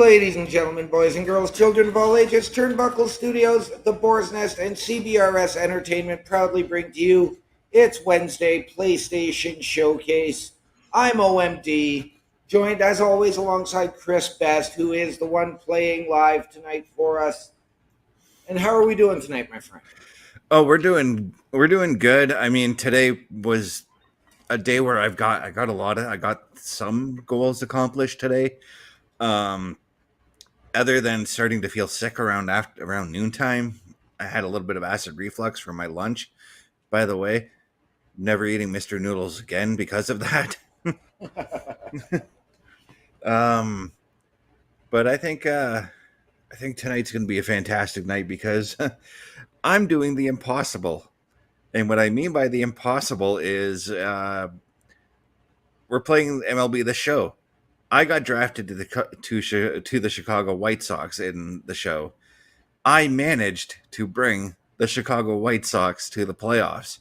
Ladies and gentlemen, boys and girls, children of all ages, Turnbuckle Studios, The Boar's Nest, and CBRS Entertainment proudly bring to you It's Wednesday PlayStation Showcase. I'm OMD, joined as always alongside Chris Best, who is the one playing live tonight for us. And how are we doing tonight, my friend? Oh, we're doing good. I mean, today was a day where I got some goals accomplished today. Um, Other than starting to feel sick around noontime, I had a little bit of acid reflux from my lunch. By the way, never eating Mr. Noodles again because of that. um, but I think tonight's going to be a fantastic night because I'm doing the impossible. And what I mean by the impossible is we're playing MLB The Show. I got drafted to the Chicago White Sox in the show. I managed to bring the Chicago White Sox to the playoffs.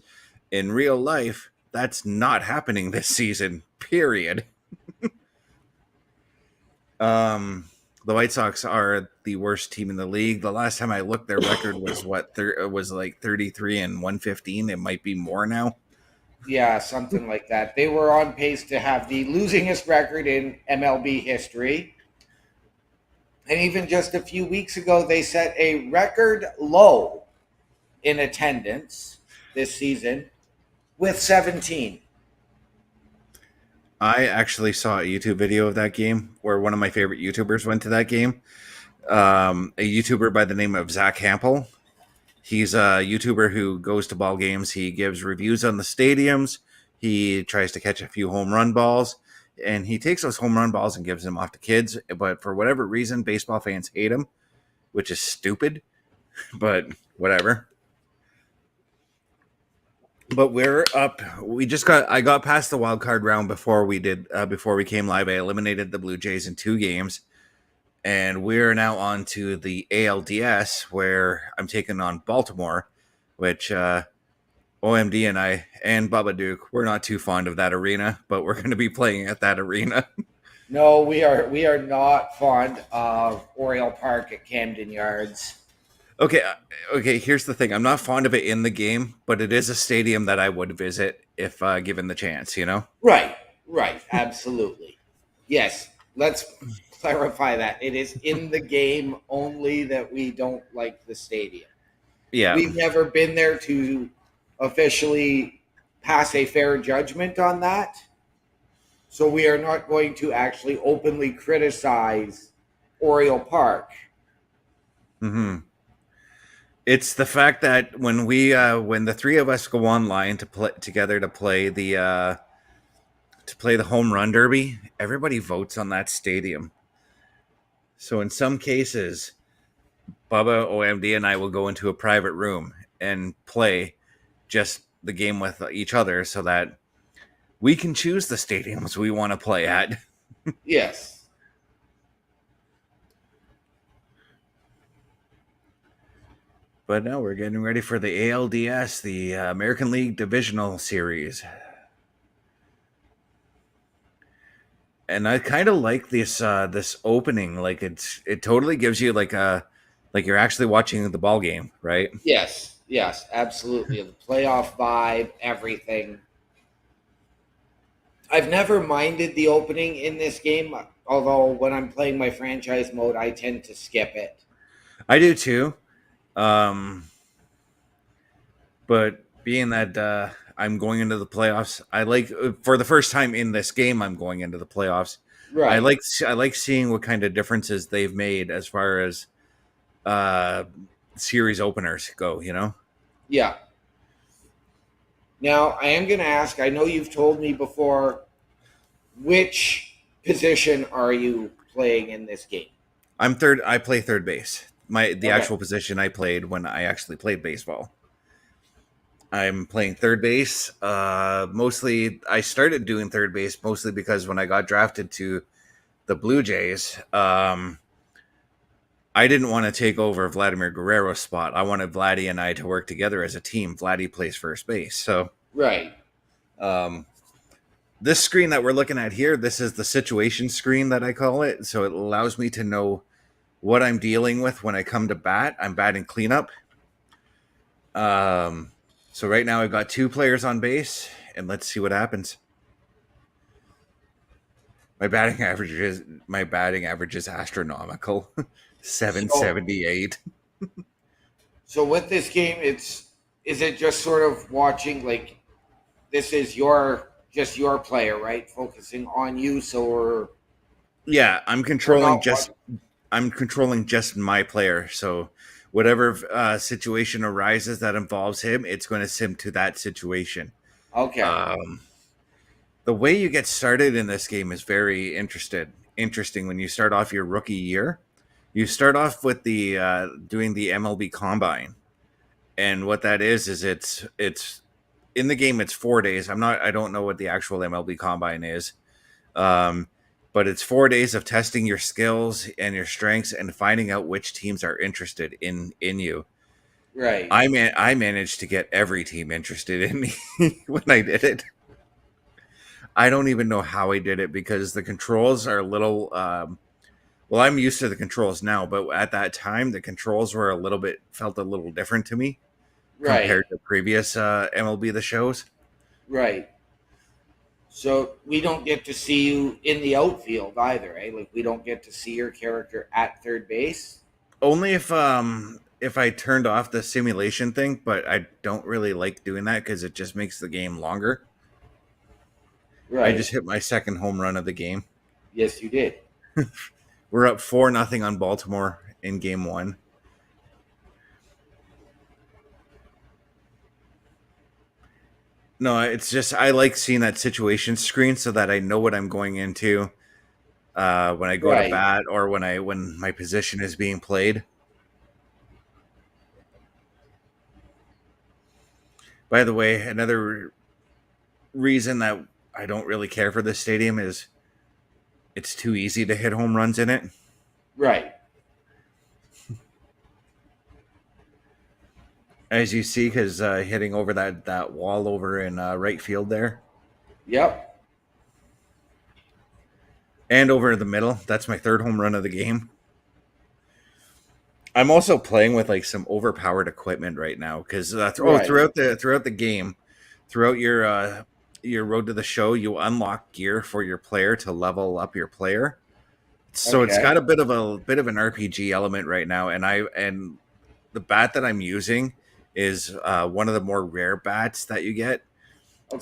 In real life, that's not happening this season. Period. The White Sox are the worst team in the league. The last time I looked, their record was was like 33 and 115. It might be more now. Yeah, something like that. They were on pace to have the losingest record in MLB history. And even just a few weeks ago, they set a record low in attendance this season with 17. I actually saw a YouTube video of that game where one of my favorite YouTubers went to that game. A YouTuber by the name of Zach Hampel. He's a YouTuber who goes to ball games. He gives reviews on the stadiums. He tries to catch a few home run balls, and he takes those home run balls and gives them off to kids. But for whatever reason, baseball fans hate him, which is stupid, but whatever. But we're up. I got past the wild card round before we came live. I eliminated the Blue Jays in 2 games. And we're now on to the ALDS, where I'm taking on Baltimore, which OMD and I and Bubba Duke, we're not too fond of that arena, but we're going to be playing at that arena. No, we are not fond of Oriole Park at Camden Yards. Okay. Here's the thing: I'm not fond of it in the game, but it is a stadium that I would visit if given the chance. You know? Right, absolutely. Yes, let's clarify that. It is in the game only that we don't like the stadium. Yeah. We've never been there to officially pass a fair judgment on that. So we are not going to actually openly criticize Oriole Park. Hmm. It's the fact that when the three of us go online to play together to play the home run derby, everybody votes on that stadium. So in some cases, Bubba, OMD, and I will go into a private room and play just the game with each other so that we can choose the stadiums we want to play at. Yes. But now we're getting ready for the ALDS, the American League Divisional Series. And I kind of like this opening. Like it totally gives you like you're actually watching the ball game, right? Yes, absolutely. The playoff vibe, everything. I've never minded the opening in this game, although when I'm playing my franchise mode, I tend to skip it. I do too. Um, but being that I'm going into the playoffs, I like for the first time in this game, I'm going into the playoffs. Right. I like seeing what kind of differences they've made as far as uh, series openers go. You know. Yeah. Now, I am going to ask, I know you've told me before, which position are you playing in this game? I'm third. I play third base. The Okay. actual position I played when I actually played baseball. I'm playing third base. Mostly, I started doing third base mostly because when I got drafted to the Blue Jays, I didn't want to take over Vladimir Guerrero's spot. I wanted Vladdy and I to work together as a team. Vladdy plays first base, so Right. um, This screen that we're looking at here, this is the situation screen that I call it. So it allows me to know what I'm dealing with when I come to bat. I'm batting cleanup. So right now I've got 2 players on base, and let's see what happens. My batting average is astronomical. So 778. so with this game, is it just sort of watching like this is your player, right? Focusing on you, so Yeah, we're not watching. I'm controlling just my player. So whatever situation arises that involves him, it's going to sim to that situation. Okay, Um, the way you get started in this game is very interesting. When you start off your rookie year, you start off with the doing the MLB Combine, and what that is it's in the game. It's 4 days. I don't know what the actual MLB Combine is. Um, but it's 4 days of testing your skills and your strengths and finding out which teams are interested in you. right. I managed to get every team interested in me when I did it. I don't even know how I did it because the controls are a little. Well, I'm used to the controls now, but at that time, the controls were felt a little different to me Right, compared to previous MLB The Shows. right. So we don't get to see you in the outfield either, eh? Like we don't get to see your character at third base. Only if I turned off the simulation thing, but I don't really like doing that because it just makes the game longer. I Right. just hit my second home run of the game. Yes, you did. We're up 4-0 on Baltimore in game 1. No, it's just I like seeing that situation screen so that I know what I'm going into when I go to Right. bat or when my position is being played. By the way, another reason that I don't really care for this stadium is it's too easy to hit home runs in it. Right. As you see, because hitting over that wall over in right field there, Yep. and over the middle. That's my third home run of the game. I'm also playing with like some overpowered equipment right now because Right. throughout the game, throughout your road to the show, you unlock gear for your player to level up your player. So it's Okay. got a bit of an RPG element right now, and the bat that I'm using is one of the more rare bats that you get. Okay.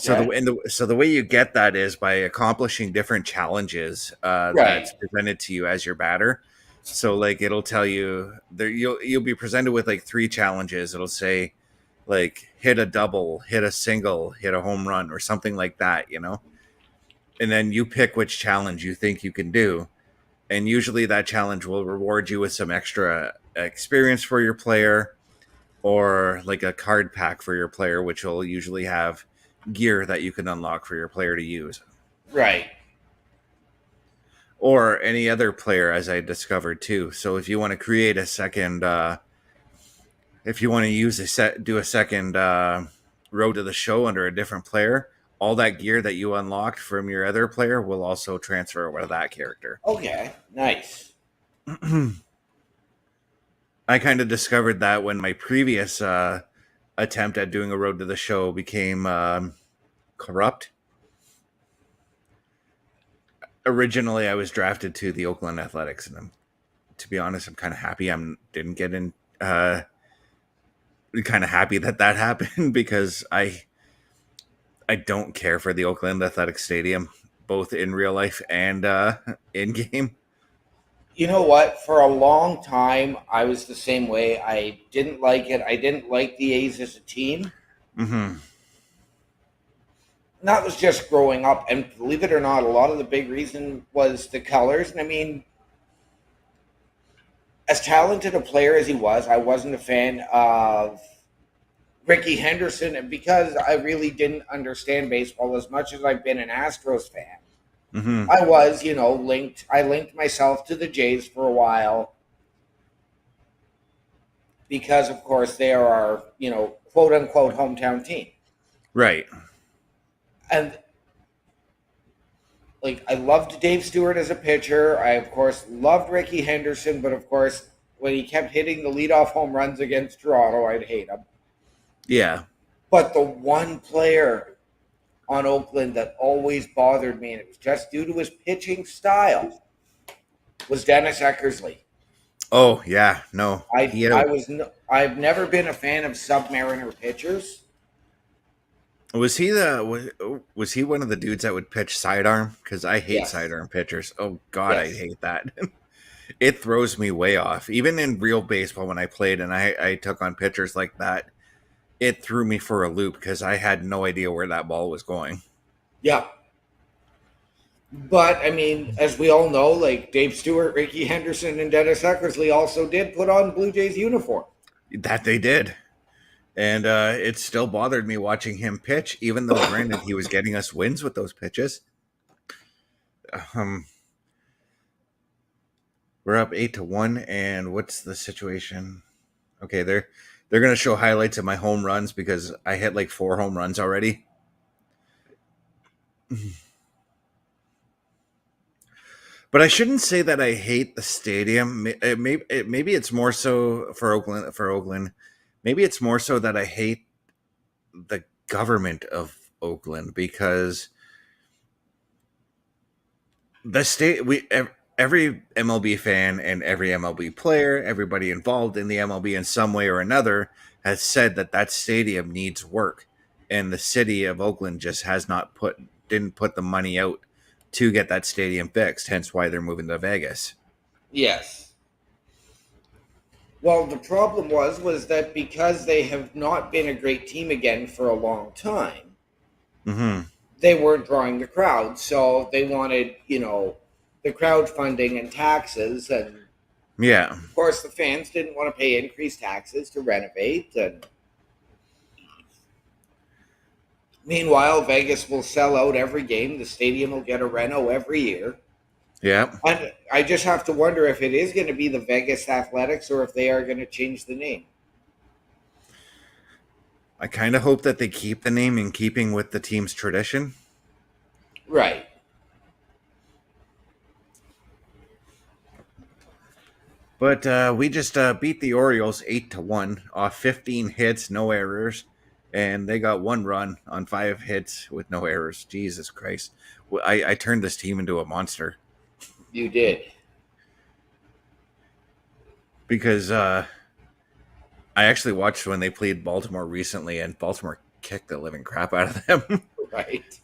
So the way you get that is by accomplishing different challenges Right. that's presented to you as your batter. So like it'll tell you there you'll be presented with like 3 challenges. It'll say like hit a double, hit a single, hit a home run, or something like that. And then you pick which challenge you think you can do. And usually that challenge will reward you with some extra experience for your player or like a card pack for your player, which will usually have gear that you can unlock for your player to use, Right. or any other player, as I discovered too. So if you want to create a second, if you want to use do a second road to the show under a different player, all that gear that you unlocked from your other player will also transfer over to that character. Okay. Nice. I kind of discovered that when my previous attempt at doing a road to the show became corrupt. Originally, I was drafted to the Oakland Athletics, and to be honest, I'm kind of happy I didn't get in. Kind of happy that happened because I don't care for the Oakland Athletic Stadium, both in real life and in game. You know what? For a long time, I was the same way. I didn't like it. I didn't like the A's as a team. Hmm. And that was just growing up. And believe it or not, a lot of the big reason was the colors. And I mean, as talented a player as he was, I wasn't a fan of Ricky Henderson. And because I really didn't understand baseball as much as I've been an Astros fan, Hmm. I was, linked. I linked myself to the Jays for a while because, of course, they are our, quote unquote hometown team. Right. And like I loved Dave Stewart as a pitcher. I of course loved Ricky Henderson, but of course when he kept hitting the leadoff home runs against Toronto, I'd hate him. Yeah. But the one player on Oakland that always bothered me, and it was just due to his pitching style, was Dennis Eckersley. Oh yeah. No. I He had I a, was I've never been a fan of Submariner pitchers. was he was he one of the dudes that would pitch sidearm? Because I hate Yes. sidearm pitchers. Oh God, I Yes. hate that. It throws me way off. Even in real baseball, when I played and I took on pitchers like that, it threw me for a loop because I had no idea where that ball was going. Yeah. But I mean, as we all know, like Dave Stewart, Ricky Henderson, and Dennis Eckersley also did put on Blue Jays uniform. That they did. And it still bothered me watching him pitch, even though, granted, he was getting us wins with those pitches. Um, we're up 8-1, and what's the situation? Okay, they're gonna show highlights of my home runs because I hit like 4 home runs already. But I shouldn't say that I hate the stadium. Maybe it's more so for Oakland. For Oakland, maybe it's more so that I hate the government of Oakland because the state every MLB fan and every MLB player, everybody involved in the MLB in some way or another has said that that stadium needs work, and the city of Oakland just has not didn't put the money out to get that stadium fixed. Hence why they're moving to Vegas. Yes. Well, the problem was that because they have not been a great team again for a long time, Mm-hmm. they weren't drawing the crowd. So they wanted, the crowdfunding and taxes. And Yeah, of course, the fans didn't want to pay increased taxes to renovate. And meanwhile, Vegas will sell out every game. The stadium will get a reno every year. yeah. And I just have to wonder if it is going to be the Vegas Athletics or if they are going to change the name. I kind of hope that they keep the name in keeping with the team's tradition. Right. But we just beat the Orioles 8-1 off 15 hits, no errors, and they got 1 run on 5 hits with no errors. Jesus Christ! I turned this team into a monster You did. because I actually watched when they played Baltimore recently, and Baltimore kicked the living crap out of them. Right.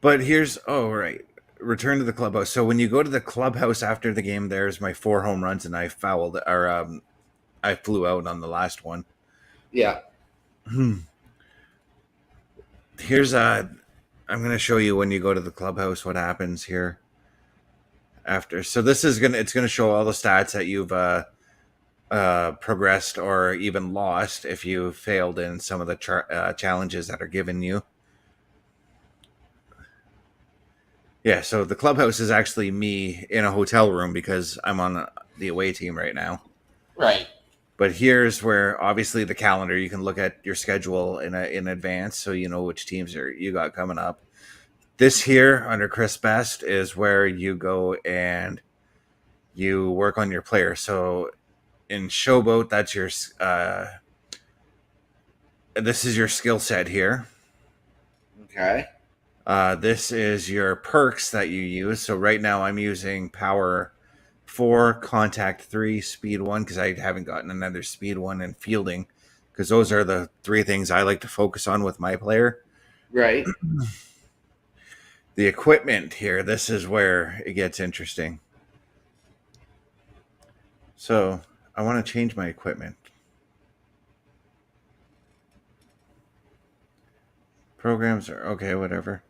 But here's right. Return to the clubhouse. So when you go to the clubhouse after the game, there's my 4 home runs, and I fouled or I flew out on the last one. Yeah. Here's I'm going to show you when you go to the clubhouse what happens here after. So this is it's going to show all the stats that you've progressed or even lost if you failed in some of the challenges that are given you. Yeah, so the clubhouse is actually me in a hotel room because I'm on the away team right now. Right. But here's where obviously the calendar, you can look at your schedule in advance so you know which teams you got coming up. This here under Chris Best is where you go and you work on your player. So in Showboat, that's your this is your skill set here. Okay. This is your perks that you use. So right now I'm using Power 4, Contact 3, Speed 1, because I haven't gotten another Speed 1, and Fielding, because those are the 3 things I like to focus on with my player. Right. The equipment here, this is where it gets interesting. So I want to change my equipment. Programs are okay, whatever.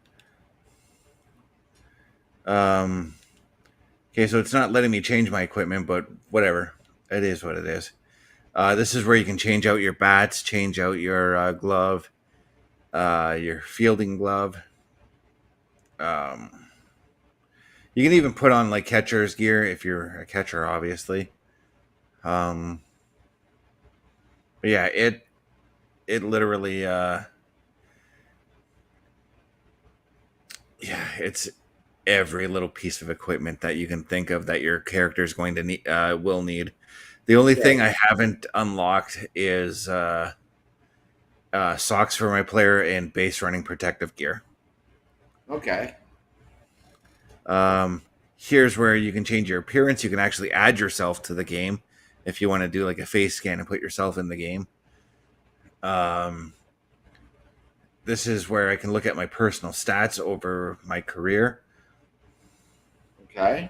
Okay, so it's not letting me change my equipment, but whatever. It is what it is. This is where you can change out your bats, change out your glove, your fielding glove. You can even put on like catcher's gear if you're a catcher, obviously. But yeah, it literally Yeah, it's every little piece of equipment that you can think of that your character is going to need, will need. The only thing Right. I haven't unlocked is socks for my player and base running protective gear. Okay. Um, Here's where you can change your appearance. You can actually add yourself to the game if you want to do like a face scan and put yourself in the game. Um, this is where I can look at my personal stats over my career. Okay.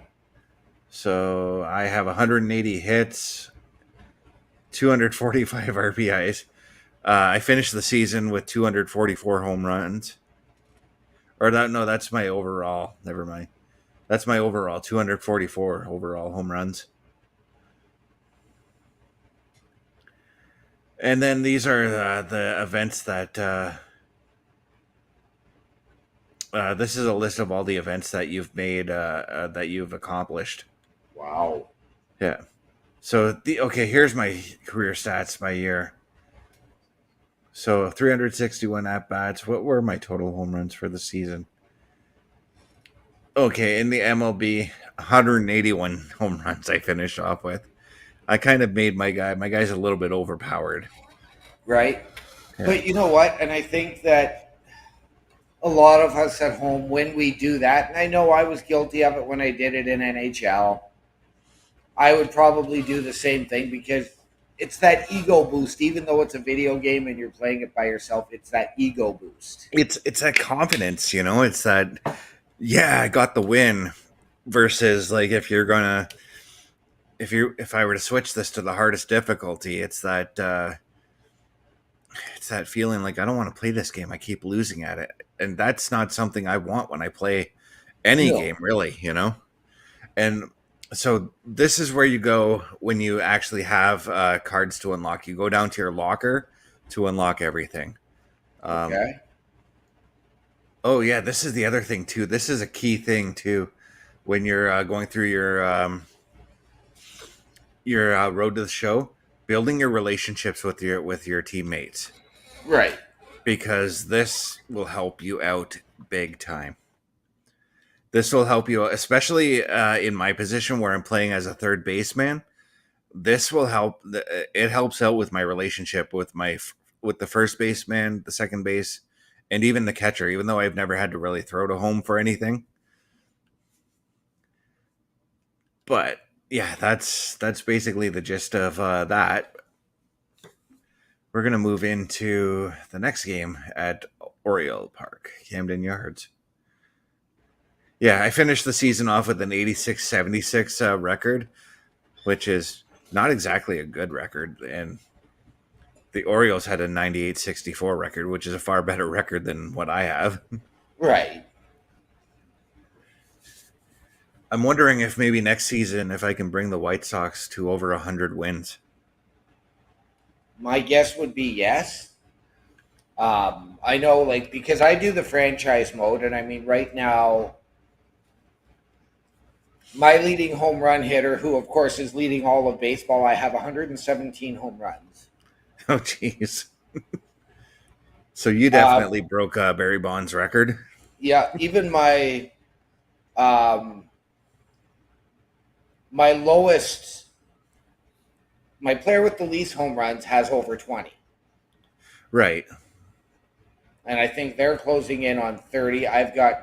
So I have 180 hits, 245 RBIs. I finished the season with 244 home runs. Or that no, that's my overall. Never mind. That's my overall 244 overall home runs. And then these are the events that this is a list of all the events that you've made that you've accomplished. Wow. Yeah. So here's my career stats by year. So 361 at bats. What were my total home runs for the season? Okay, in the MLB, 181 home runs I finished off with. I kind of made my guy. My guy's a little bit overpowered. Right. Yeah. But you know what? And I think that a lot of us at home, when we do that, and I know I was guilty of it when I did it in NHL, I would probably do the same thing because it's that ego boost. Even though it's a video game and you're playing it by yourself, it's that ego boost. It's that confidence, you know. It's that I got the win. Versus like if I were to switch this to the hardest difficulty, it's that feeling like I don't want to play this game. I keep losing at it, and that's not something I want when I play any No. game, really. You know. And so this is where you go when you actually have cards to unlock. You go down to your locker to unlock everything. Um, Okay. oh yeah, this is the other thing too. This is a key thing too when you're going through your road to the show. Building your relationships with your teammates Right. because this will help you out big time. This will help you, especially in my position where I'm playing as a third baseman. This will help. It helps out with my relationship with the first baseman, the second base, and even the catcher. Even though I've never had to really throw to home for anything, but yeah, that's basically the gist of that. We're gonna move into the next game at Oriole Park, Camden Yards. Yeah, I finished the season off with an 86-76 record, which is not exactly a good record. And the Orioles had a 98-64 record, which is a far better record than what I have. Right. I'm wondering if maybe next season, if I can bring the White Sox to over 100 wins. My guess would be yes. I know, like, because I do the franchise mode, and I mean, right now, my leading home run hitter, who of course is leading all of baseball, I have 117 home runs. Oh, jeez. So you Uh, definitely broke Barry Bonds' record. yeah, even um, my lowest, my player with the least home runs has over 20. Right. And I think they're closing in on 30. I've got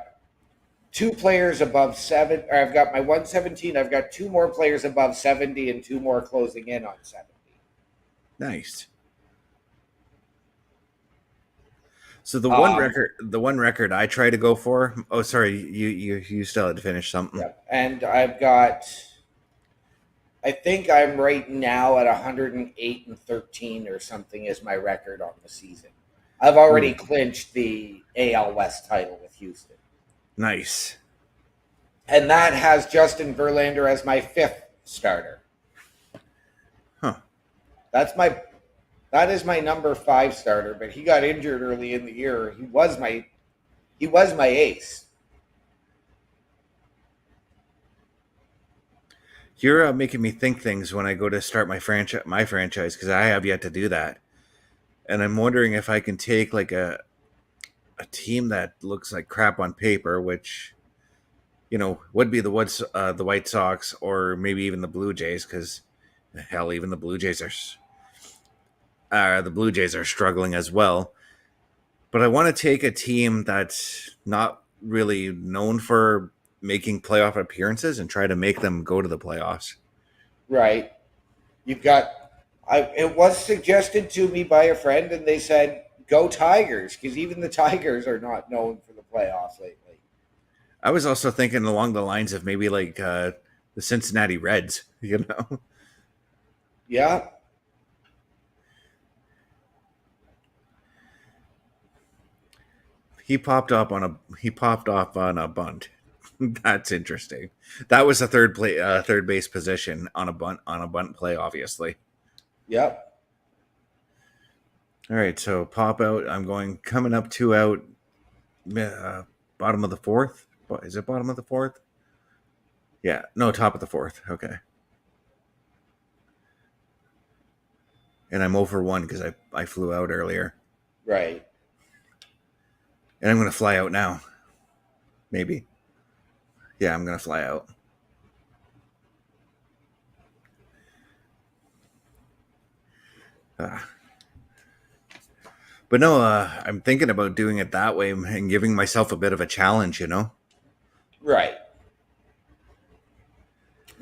two players above seven, or I've got my 117. I've got two more players above 70 and two more closing in on 70. Nice. So Um, the one record I try to go for. Oh, sorry, you still had to finish something. yeah. And I've got, I think I'm right now at 108 and 13 or something is my record on the season. I've already Ooh, clinched the AL West title with Houston. nice. And that has Justin Verlander as my fifth starter. Huh. That's my That is my number 5 starter, but he got injured early in the year. He was my ace. You're making me think things when I go to start my franchise because I have yet to do that, and I'm wondering if I can take like a team that looks like crap on paper, which would be the White Sox or maybe even the Blue Jays, because hell, even the Blue Jays are struggling as well. But I want to take a team that's not really known for making playoff appearances and try to make them go to the playoffs. Right. You've got. It was suggested to me by a friend, and they said go Tigers, because even the Tigers are not known for the playoffs lately. I was also thinking along the lines of maybe like the Cincinnati Reds, Yeah. He popped off on a bunt. That's interesting. That was a third base position on a bunt play, obviously. Yep. All right, so pop out. I'm going coming up 2 out, bottom of the fourth. Is it bottom of the fourth? Yeah, no, top of the fourth. Okay. And I'm over 1 because I flew out earlier. Right. And I'm going to fly out now. Maybe. Yeah, I'm going to fly out. But no, I'm thinking about doing it that way and giving myself a bit of a challenge, Right.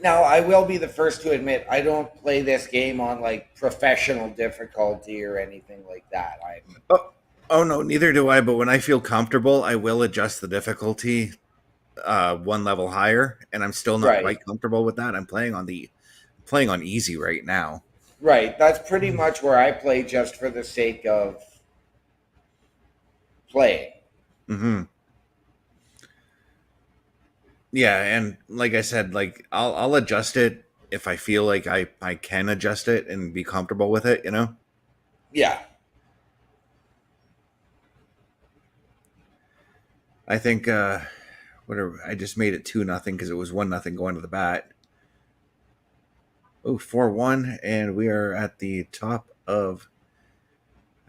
Now, I will be the first to admit I don't play this game on like professional difficulty or anything like that. Oh no, neither do I. But when I feel comfortable, I will adjust the difficulty one level higher, and I'm still not quite comfortable with that. I'm playing on easy right now. Right. That's pretty much where I play just for the sake of playing. Mm-hmm. Yeah, and like I said, like I'll adjust it if I feel like I can adjust it and be comfortable with it, Yeah. I think whatever. I just made it 2-0 because it was 1-0 going to the bat. Oh, 4-1, and we are at the top of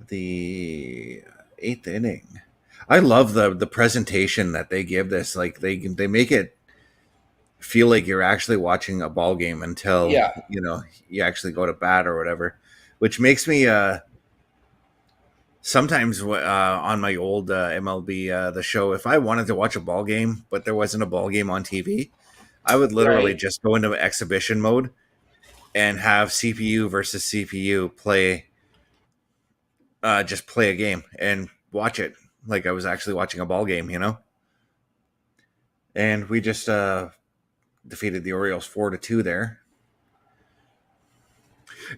the 8th inning. I love the presentation that they give this. Like they make it feel like you're actually watching a ball game until you actually go to bat or whatever, which makes me sometimes on my old MLB The Show, if I wanted to watch a ball game but there wasn't a ball game on TV, I would literally just go into exhibition mode and have CPU versus CPU just play a game and watch it like I was actually watching a ball game, And we just defeated the Orioles 4-2 there.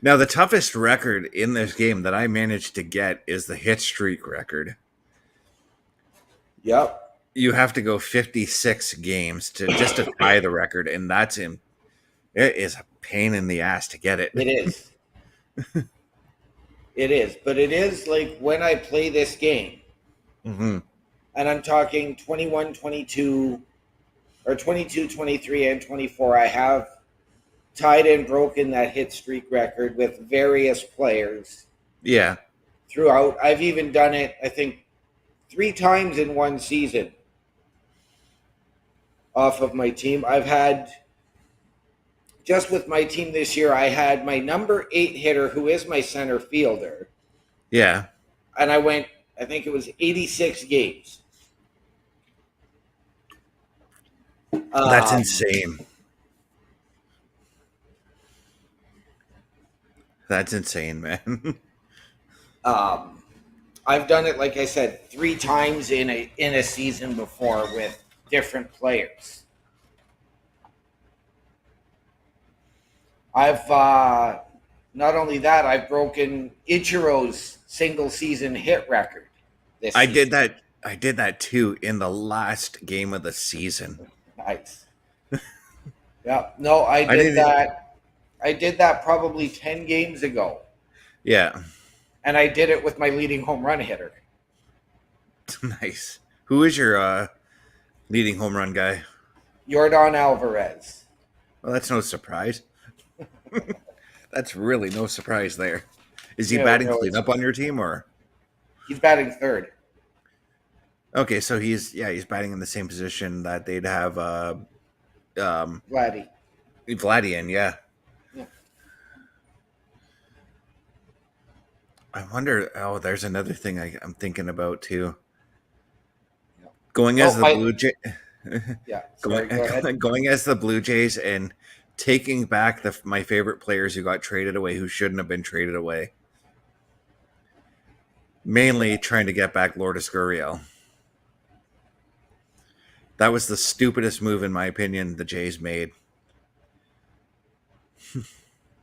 Now, the toughest record in this game that I managed to get is the hit streak record. Yep. You have to go 56 games to tie the record, and it is a pain in the ass to get it. It is. It is. But it is like when I play this game, mm-hmm. and I'm talking 21, 22, or 22, 23, and 24, I have tied and broken that hit streak record with various players. Yeah. Throughout. I've even done it, I think, 3 times in one season off of my team. I've had, just with my team this year, I had my number 8 hitter, who is my center fielder. Yeah. And I went, I think it was 86 games. That's insane. That's insane, man. I've done it, like I said, 3 times in a season before with different players. I've not only that, I've broken Ichiro's single season hit record. I did that too in the last game of the season. Nice. Yeah. No, I did that. I did that probably 10 games ago. Yeah. And I did it with my leading home run hitter. Nice. Who is your leading home run guy? Yordan Alvarez. Well, that's no surprise. That's really no surprise there. Is he batting cleanup on your team, or? He's batting third. Okay, so he's batting in the same position that they'd have um Vladdy. Vladian, yeah. Yeah. I wonder. Oh, there's another thing I'm thinking about too. Yeah. Going as Oh, the Blue Jay, yeah. going Sorry, go ahead. going as the Blue Jays and taking back my favorite players who got traded away, who shouldn't have been traded away. Mainly trying to get back Lourdes Gurriel. That was the stupidest move, in my opinion, the Jays made.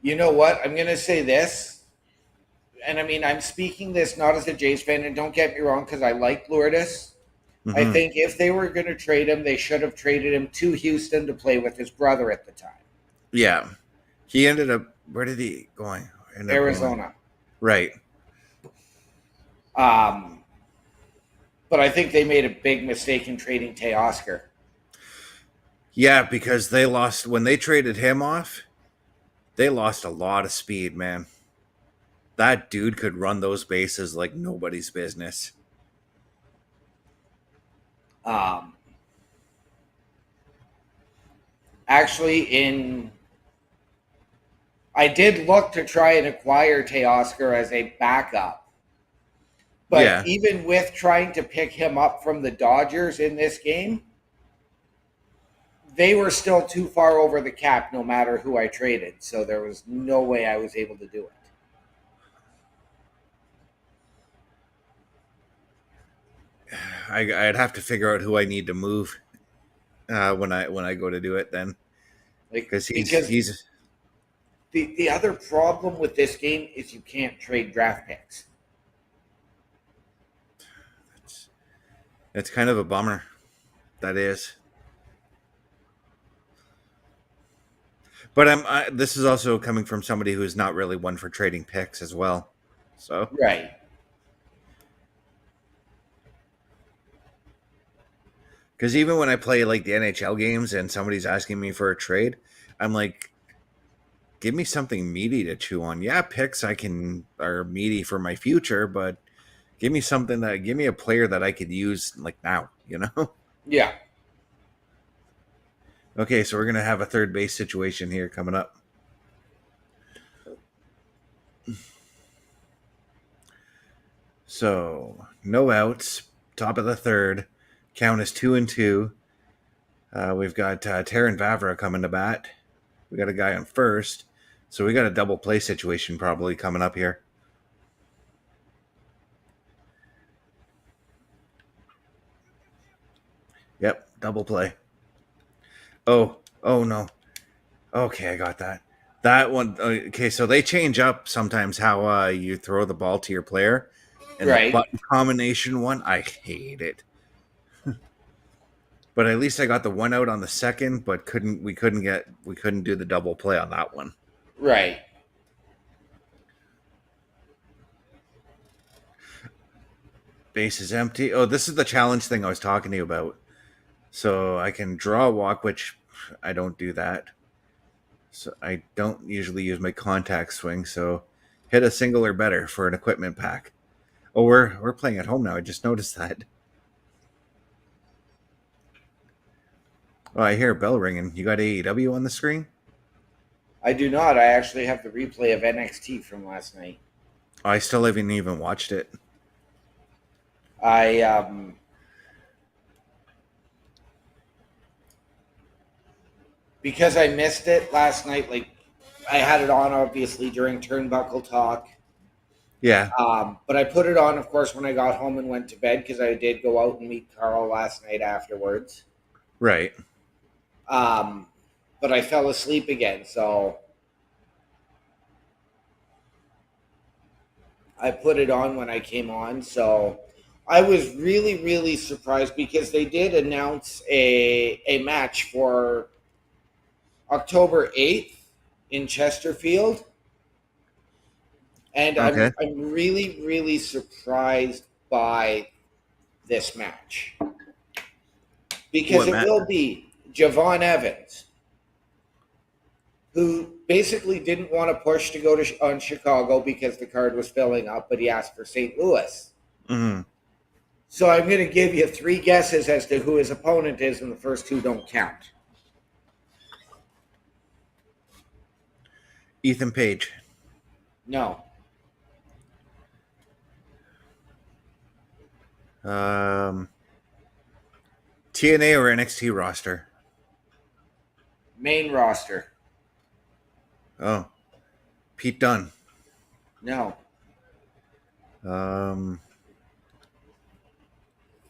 You know what? I'm going to say this. And I mean, I'm speaking this not as a Jays fan, and don't get me wrong, because I like Lourdes. I Hmm. think if they were going to trade him, they should have traded him to Houston to play with his brother at the time. Yeah, he ended up. Where did he going? Ended up going Arizona. right. Um, but I think they made a big mistake in trading Teoscar. Yeah, because they lost when they traded him off. They lost a lot of speed, man. That dude could run those bases like nobody's business. Um, actually, I did look to try and acquire Teoscar as a backup, but Yeah, even with trying to pick him up from the Dodgers in this game, they were still too far over the cap no matter who I traded. So there was no way I was able to do it. I'd have to figure out who I need to move when I go to do it then, Like because because he's the other problem with this game is you can't trade draft picks. it's kind of a bummer. That is, but this is also coming from somebody who's not really one for trading picks as well. So Right. because even when I play like the NHL games and somebody's asking me for a trade, I'm like, give me something meaty to chew on. Yeah, picks are meaty for my future, but give me give me a player that I could use like now, you know? Yeah. Okay, so we're gonna have a third base situation here coming up. So no outs, top of the third. Count is 2-2. We've got Taron Vavra coming to bat. We got a guy on first. So we got a double play situation probably coming up here. Yep, double play. Oh no. Okay, I got that. That one. Okay, so they change up sometimes how you throw the ball to your player, and the Right. button combination one, I hate it. But at least I got the one out on the second, but we couldn't do the double play on that one. Right. Base is empty. Oh, this is the challenge thing I was talking to you about. So I can draw a walk, which I don't do that. So I don't usually use my contact swing. So hit a single or better for an equipment pack. Oh, we're playing at home now. I just noticed that. Oh, I hear a bell ringing. You got AEW on the screen? I do not. I actually have the replay of NXT from last night. Oh, I still haven't even watched it. I because I missed it last night. Like I had it on obviously during Turnbuckle Talk. Yeah, But I put it on, of course, when I got home and went to bed because I did go out and meet Carl last night afterwards. right. Um, but I fell asleep again, so I put it on when I came on. So I was really, really surprised because they did announce a match for October 8th in Chesterfield. And Okay. I'm really, really surprised by this match because What, it Matt? will be Javon Evans, who basically didn't want to push to go on Chicago because the card was filling up, but he asked for St. Louis. Mm-hmm. So I'm going to give you 3 guesses as to who his opponent is, and the first 2 don't count. Ethan Page. No. TNA or NXT roster? Main roster. Oh, Pete Dunne. No.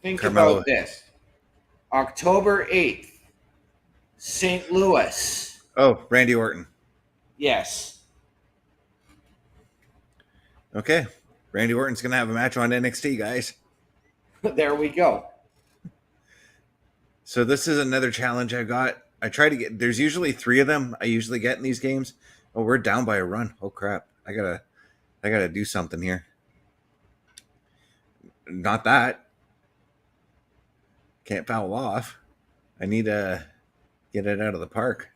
Think Carmelo. about this. October 8th, St. Louis. Oh, Randy Orton. Yes. Okay. Randy Orton's going to have a match on NXT, guys. There we go. So this is another challenge I got. I try to get, there's usually 3 of them I usually get in these games. Oh, we're down by a run. Oh crap. I gotta do something here. Not that. Can't foul off. I need to get it out of the park.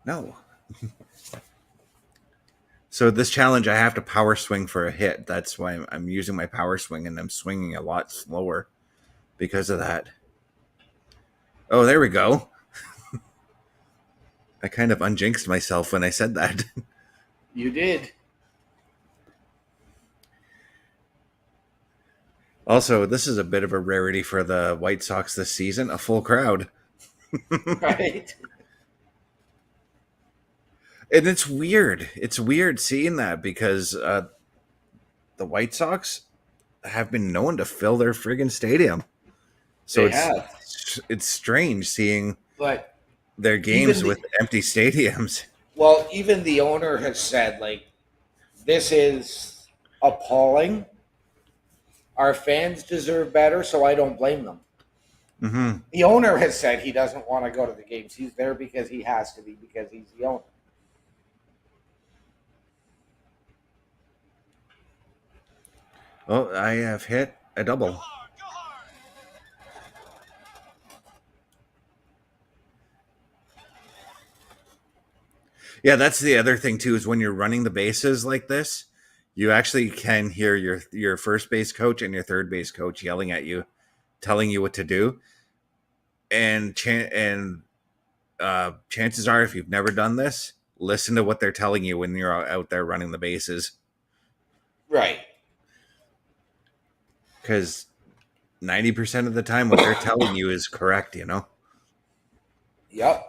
No. So this challenge, I have to power swing for a hit. That's why I'm using my power swing, and I'm swinging a lot slower because of that. Oh, there we go. I kind of unjinxed myself when I said that. You did. Also, this is a bit of a rarity for the White Sox this season, a full crowd. Right? And it's weird. It's weird seeing that because the White Sox have been known to fill their friggin' stadium. So it's strange seeing but their games with empty stadiums. Well, even the owner has said, like, this is appalling. Our fans deserve better, so I don't blame them. Mm-hmm. The owner has said he doesn't want to go to the games. He's there because he has to be, because he's the owner. Oh, I have hit a double. Yeah, that's the other thing too, is when you're running the bases like this, you actually can hear your first base coach and your third base coach yelling at you, telling you what to do. And chances are, if you've never done this, listen to what they're telling you when you're out there running the bases. Right. Because 90% of the time, what they're telling you is correct, you know? Yep.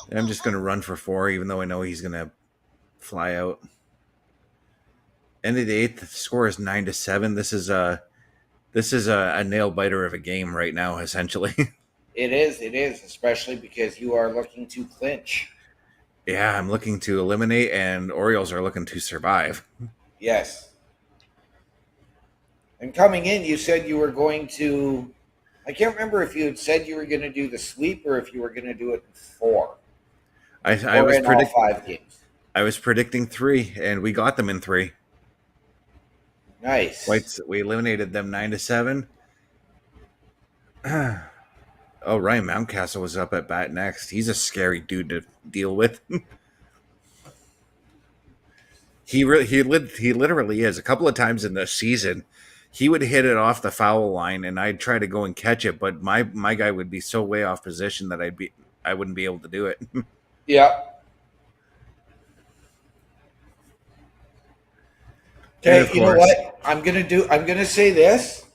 And I'm just going to run for 4, even though I know he's going to fly out. End of the 8th, the score is 9-7. This is a nail biter of a game right now, essentially. It is, especially because you are looking to clinch. Yeah, I'm looking to eliminate, and Orioles are looking to survive. Yes. And coming in, you said you were going to, I can't remember if you had said you were going to do the sweep or if you were going to do it in 4. I was all 5 games. I was predicting 3, and we got them in 3. Nice. We eliminated them 9-7. Oh, Ryan Mountcastle was up at bat next. He's a scary dude to deal with. He literally is. A couple of times in the season, he would hit it off the foul line, and I'd try to go and catch it, but my guy would be so way off position that I wouldn't be able to do it. Yeah. Okay, you know what? I'm gonna say this.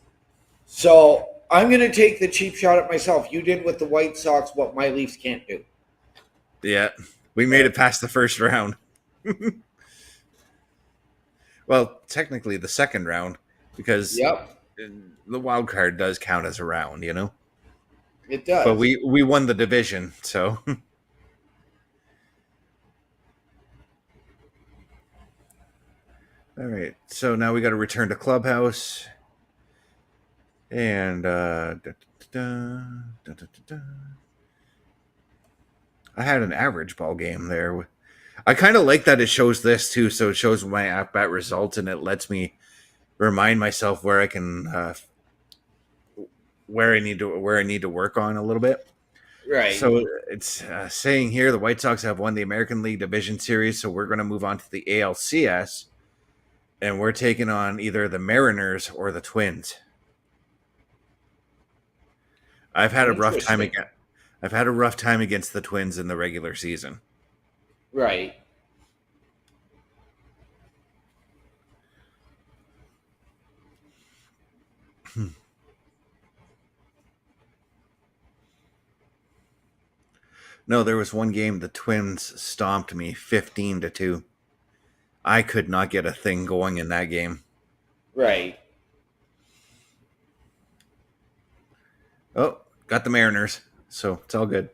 So I'm gonna take the cheap shot at myself. You did with the White Sox what my Leafs can't do. Yeah. We made it past the first round. Well, technically the second round, because the wild card does count as a round, you know? It does. But we won the division, so all right, so now we got to return to Clubhouse, and I had an average ball game there. I kind of like that it shows this too, so it shows my at-bat results, and it lets me remind myself where I can where I need to work on a little bit. Right. So it's saying here the White Sox have won the American League Division Series, so we're going to move on to the ALCS, and we're taking on either the Mariners or the Twins. I've had a rough time Interesting. again. I've had a rough time against the Twins in the regular season. Right. No, there was one game the Twins stomped me 15-2. I could not get a thing going in that game. Right. Oh, got the Mariners, so it's all good.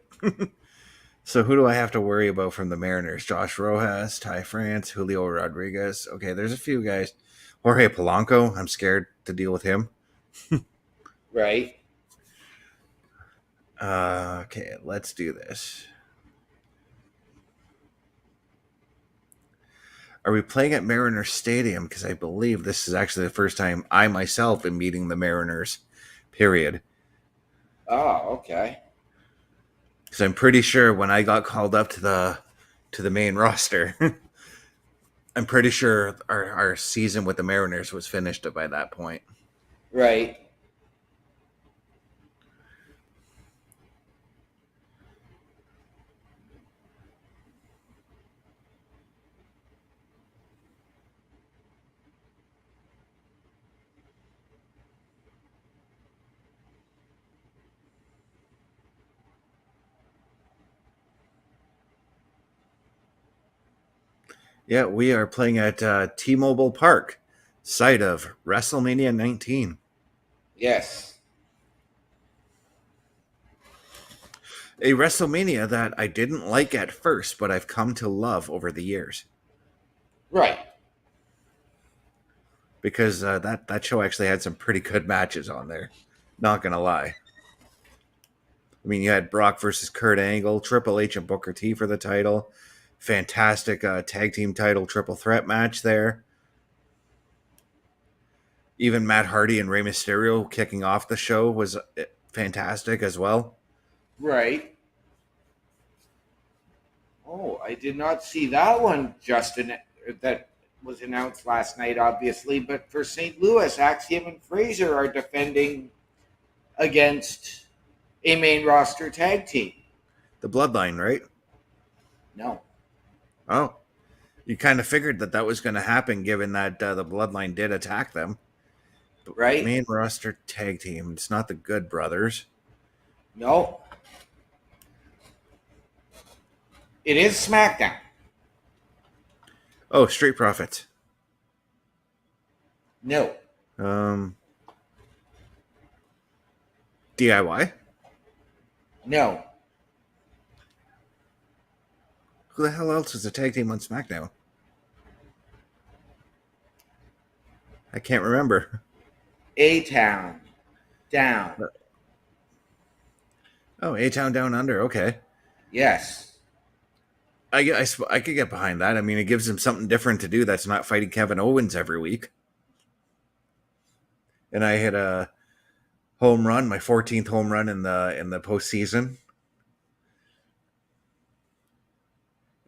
So who do I have to worry about from the Mariners? Josh Rojas, Ty France, Julio Rodriguez. Okay, there's a few guys. Jorge Polanco, I'm scared to deal with him. Right. Okay, let's do this. Are we playing at Mariner Stadium? Because I believe this is actually the first time I myself am meeting the Mariners, period. Oh, okay. Because I'm pretty sure when I got called up to the main roster, I'm pretty sure our season with the Mariners was finished by that point. Right. Yeah, we are playing at T-Mobile Park, site of WrestleMania 19. Yes. A WrestleMania that I didn't like at first, but I've come to love over the years. Right. Because that show actually had some pretty good matches on there. Not gonna lie. I mean, you had Brock versus Kurt Angle, Triple H and Booker T for the title. Fantastic tag team title triple threat match there. Even Matt Hardy and Rey Mysterio kicking off the show was fantastic as well. Right. Oh, I did not see that one, Justin. That was announced last night, obviously. But for St. Louis, Axiom and Fraser are defending against a main roster tag team. The Bloodline, right? No. Oh, you kind of figured that was going to happen given that the Bloodline did attack them. Right? Main roster tag team. It's not the Good Brothers. No. It is SmackDown. Oh, Street Profits. No. DIY? No. Who the hell else is a tag team on SmackDown? I can't remember. A-Town. Down. Oh, A-Town Down Under. Okay. Yes. I could get behind that. I mean, it gives them something different to do that's not fighting Kevin Owens every week. And I hit a home run, my 14th home run in the postseason.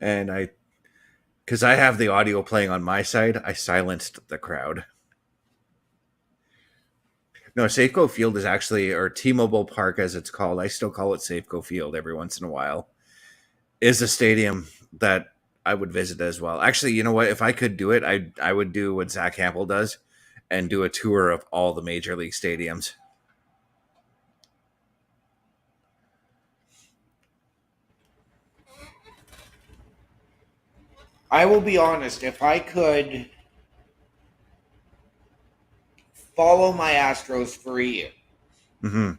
And because I have the audio playing on my side, I silenced the crowd. No, Safeco Field is actually, or T-Mobile Park as it's called, I still call it Safeco Field every once in a while, is a stadium that I would visit as well. Actually, you know what? If I could do it, I would do what Zach Campbell does and do a tour of all the major league stadiums. I will be honest, if I could follow my Astros for a year, Mm-hmm.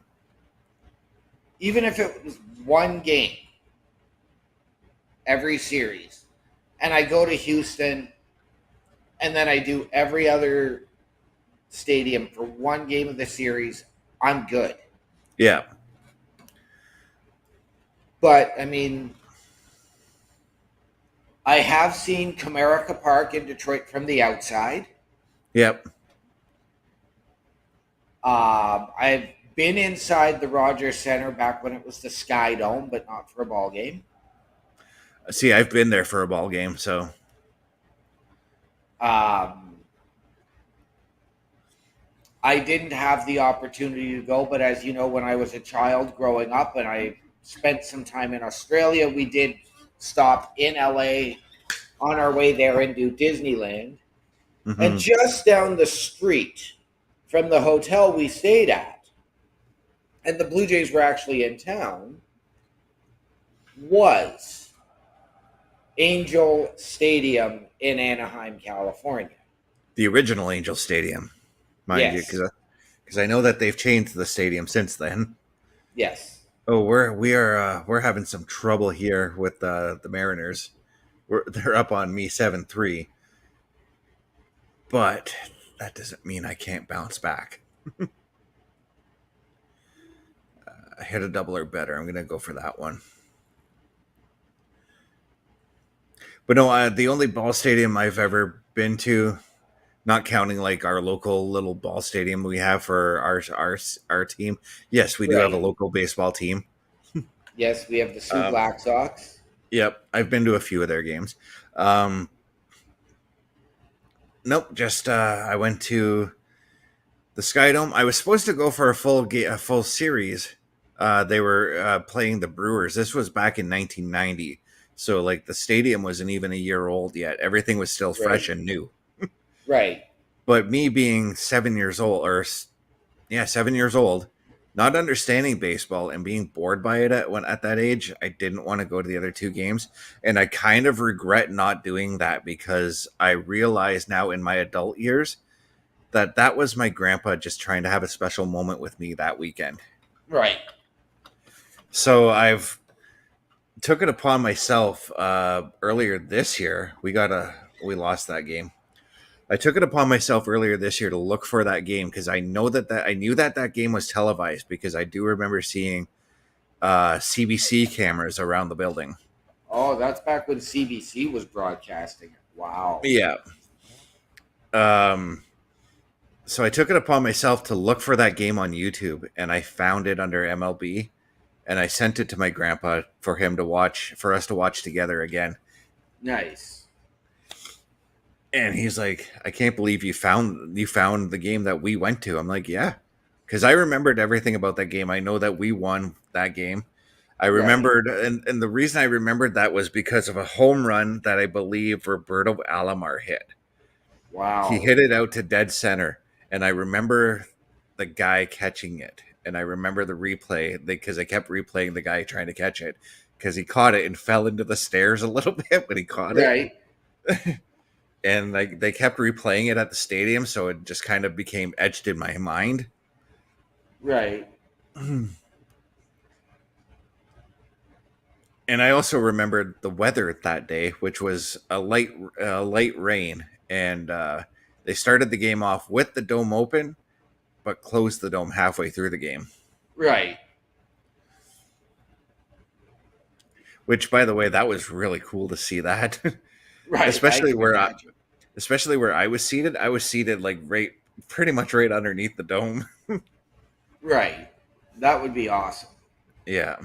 even if it was one game every series, and I go to Houston and then I do every other stadium for one game of the series, I'm good. Yeah. But, I mean, I have seen Comerica Park in Detroit from the outside. Yep. I've been inside the Rogers Center back when it was the Sky Dome, but not for a ball game. See, I've been there for a ball game, so Um, I didn't have the opportunity to go, but as you know, when I was a child growing up and I spent some time in Australia, we did stop in LA on our way there and do Disneyland. And mhm. just down the street from the hotel we stayed at, and the Blue Jays were actually in town, was Angel Stadium in Anaheim, California. The original Angel Stadium, mind you, Yes, because I know that they've changed the stadium since then. yes. Oh, we're having some trouble here with the Mariners. They're up on me 7-3, but that doesn't mean I can't bounce back. I hit a double or better. I'm gonna go for that one. But no, the only ball stadium I've ever been to, not counting like our local little ball stadium we have for our team. Yes, we do have a Right. local baseball team. Yes, we have the Sioux Um, Black Sox. yep, I've been to a few of their games. Um, nope, just I went to the Sky Dome. I was supposed to go for a full series. They were playing the Brewers. This was back in 1990, so like the stadium wasn't even a year old yet. Everything was still Right. fresh and new. Right. But me being 7 years old, or yeah, 7 years old, not understanding baseball and being bored by it at that age, I didn't want to go to the other two games, and I kind of regret not doing that because I realize now in my adult years that that was my grandpa just trying to have a special moment with me that weekend. Right. So I've took it upon myself earlier this year. We lost that game. I took it upon myself earlier this year to look for that game because I know that I knew that that game was televised because I do remember seeing CBC cameras around the building. Oh, that's back when CBC was broadcasting it. Wow. Yeah. Um, so I took it upon myself to look for that game on YouTube, and I found it under MLB, and I sent it to my grandpa for him to watch, for us to watch together again. Nice. And he's like, "I can't believe you found the game that we went to." I'm like, "Yeah," because I remembered everything about that game. I know that we won that game. I Right. remembered, and the reason I remembered that was because of a home run that I believe Roberto Alomar hit. He Wow. hit it out to dead center, and I remember the guy catching it, and I remember the replay because I kept replaying the guy trying to catch it because he caught it and fell into the stairs a little bit when he caught it, Right. and like they kept replaying it at the stadium, so it just kind of became etched in my mind. Right. And I also remembered the weather that day, which was light rain, and they started the game off with the dome open, but closed the dome halfway through the game. Right. Which, by the way, that was really cool to see that, Right. I especially can where imagine. I was seated. I was seated like pretty much right underneath the dome. Right. That would be awesome. Yeah,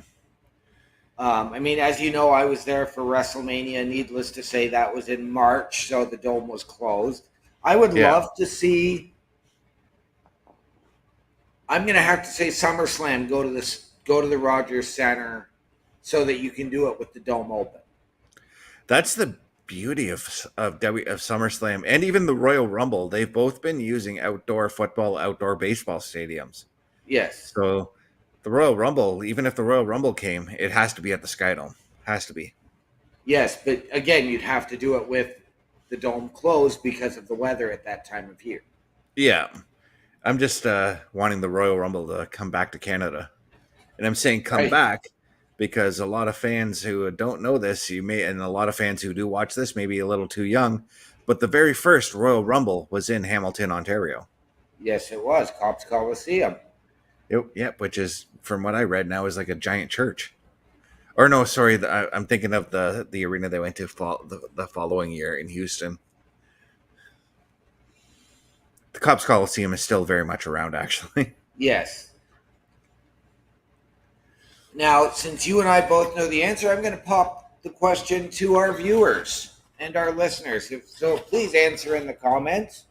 I mean, as you know, I was there for WrestleMania. Needless to say, that was in March, so the dome was closed. I would yeah. love to see. I'm going to have to say SummerSlam go to the Rogers Center so that you can do it with the dome open. That's the beauty of SummerSlam and even the Royal Rumble. They've both been using outdoor football, outdoor baseball stadiums. Yes. So the Royal Rumble, even if the Royal Rumble came, it has to be at the Skydome. Has to be. Yes, but again, you'd have to do it with the dome closed because of the weather at that time of year. Yeah. I'm just wanting the Royal Rumble to come back to Canada. And I'm saying come Right. back because a lot of fans who don't know this, and a lot of fans who do watch this may be a little too young, but the very first Royal Rumble was in Hamilton, Ontario. Yes, it was Cops Coliseum. Yep, which is, from what I read now, is like a giant church. Or no, sorry, I'm thinking of the arena they went to the following year in Houston. The Cops Coliseum is still very much around, actually. Yes. Now, since you and I both know the answer, I'm going to pop the question to our viewers and our listeners. So please answer in the comments.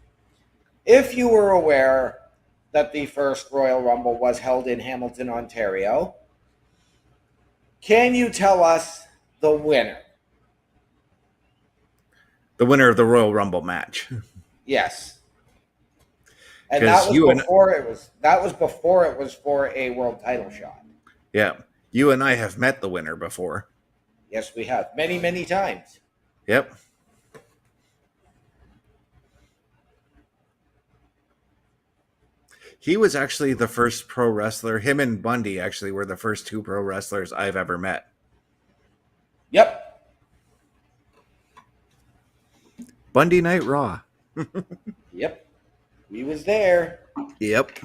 If you were aware that the first Royal Rumble was held in Hamilton, Ontario, can you tell us the winner? The winner of the Royal Rumble match. Yes. And Because that was before it was for a world title shot. yeah, you and I have met the winner before. Yes, we have. Many, many times. Yep. He was actually the first pro wrestler. Him and Bundy actually were the first two pro wrestlers I've ever met. Yep. Bundy Night Raw. Yep. We was there. Yep.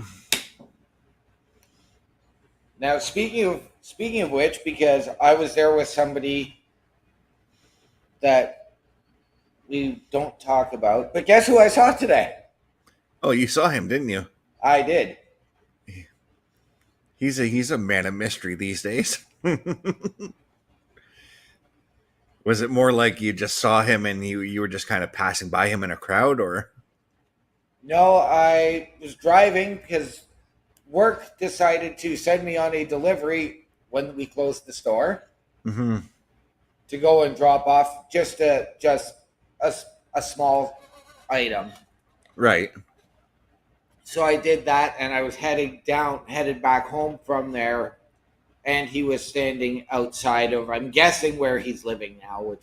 Now, speaking of which, because I was there with somebody that we don't talk about, but guess who I saw today? Oh, you saw him, didn't you? I did. He's a man of mystery these days. Was it more like you just saw him and you were just kind of passing by him in a crowd, or? No, I was driving because work decided to send me on a delivery when we closed the store Mm-hmm. to go and drop off just a small item. Right. So I did that, and I was headed back home from there, and he was standing outside of, I'm guessing, where he's living now,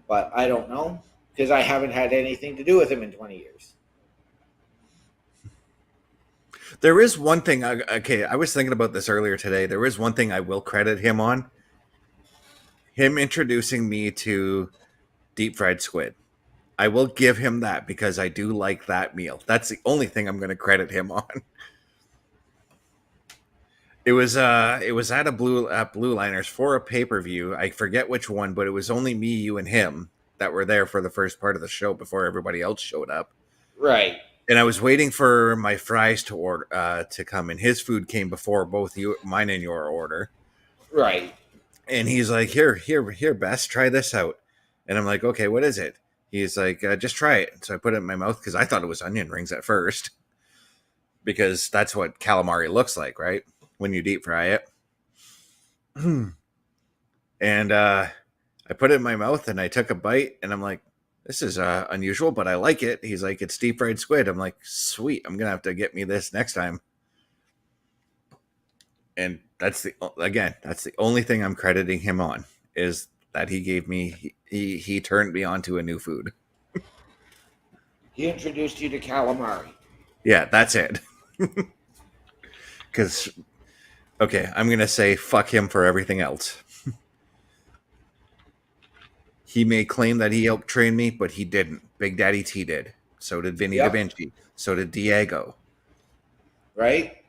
but I don't know because I haven't had anything to do with him in 20 years. There is one thing. Okay, I was thinking about this earlier today. There is one thing I will credit him on. Him introducing me to deep fried squid. I will give him that because I do like that meal. That's the only thing I'm going to credit him on. It was at Blue Liners for a pay-per-view. I forget which one, but it was only me, you, and him that were there for the first part of the show before everybody else showed up. Right. And I was waiting for my fries to order to come, and his food came before both mine and your order. Right. And he's like, here, Bess, try this out. And I'm like, okay, what is it? He's like, just try it. So I put it in my mouth because I thought it was onion rings at first, because that's what calamari looks like, right? When you deep fry it. And I put it in my mouth and I took a bite and I'm like, this is unusual, but I like it. He's like, it's deep fried squid. I'm like, sweet. I'm going to have to get me this next time. And that's the only thing I'm crediting him on, is that he gave me, he turned me on to a new food. He introduced you to calamari. Yeah, that's it. Because, okay, I'm going to say fuck him for everything else. He may claim that he helped train me, but he didn't. Big Daddy T did. So did Vinny Da Yep. Vinci. So did Diego. Right?